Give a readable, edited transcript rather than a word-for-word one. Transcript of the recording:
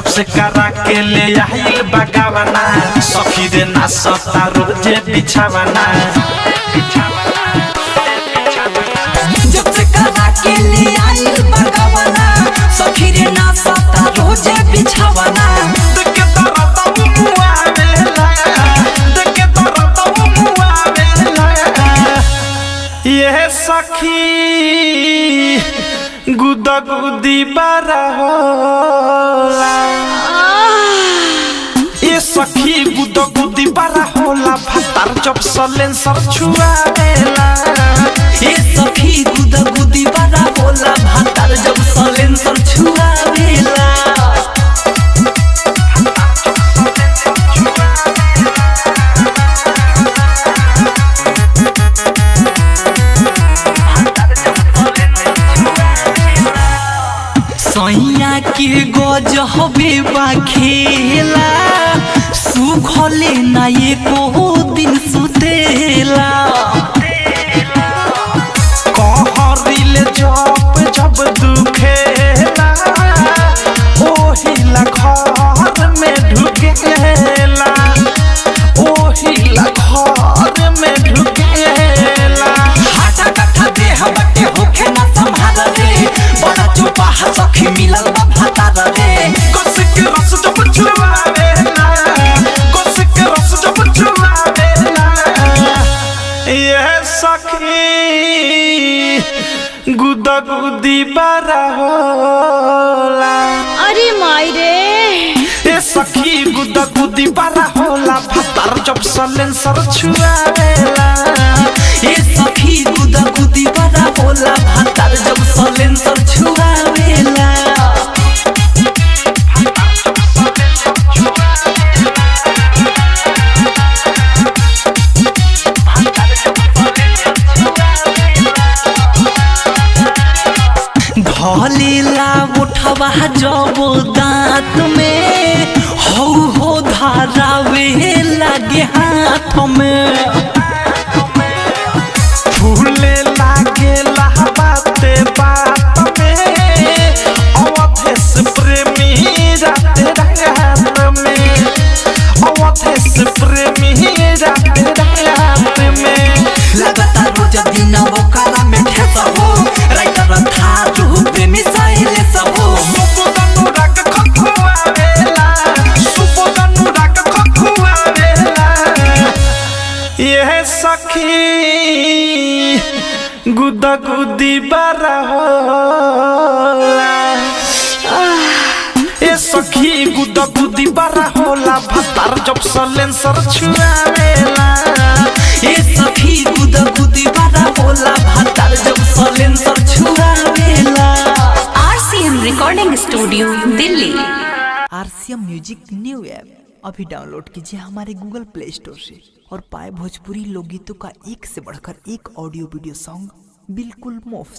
जब से करा के ले आइल बगावना सखी रे ना सता रोजे बिछावना जब से करा के ले आइल बगावना सखी रे ना सता रोजे बिछावना देखे तरता मुआवेला देखे तरता मुआवेला ये सखी गुदा गुदी बारा होला ये सखी गुदा गुदी बारा होला भातार जब सलेंसर छुआवेला ये सखी गुदा गुदी बारा होला भातार जब सलेंसर छुआवेला सैया के गजबे बा खेला सुखले ना एको दिन सुतेला कहरिले जब दुखेला ओहिला घर में ढुकेला ओहिला घर में ढुकेला हाटा कट्ठा देह बटे होखे ना संभाल रे बड़ा चोपा सखी मिलल बा भातार रे कसिक रस जब छुआवेला कसिक रस जब छुआवेला ये सखी गुदा गुदी बारा होला अरे माई रे ए सखी गुदा गुदी बारा होला भातार जब सलेंसर छुआवेला ये सखी गुदा गुदी बड़ा होला भातार जब सलेंसर छुआवेला ढलेला उठवा जब दांत में हो धारावे लगे हाथ में फूले लागेला बाते बात में अवधेश प्रेमी राते रात में अवधेश प्रेमी राते रात में लगता रोज दिन वो काला में ठेसा हो राइटर था रूह प्रेमी साइले सब हो सुबोधनु राग खखुआवेला सुबोधनु राग खखुआवेला ये सखी गुदा गुदी बारा होला ये सखी गुदा गुदी बारा होला भातार जब सलेंसर छुआवेला ये सखी गुदा गुदी बड़ा होला भातार जब सलेंसर छुआवेला RCM recording studio Delhi. RCM music new app अभी डाउनलोड कीजिए हमारे गूगल प्ले स्टोर से और पाए भोजपुरी लोकगीतों का एक से बढ़कर एक ऑडियो वीडियो सॉन्ग बिल्कुल मुफ्त।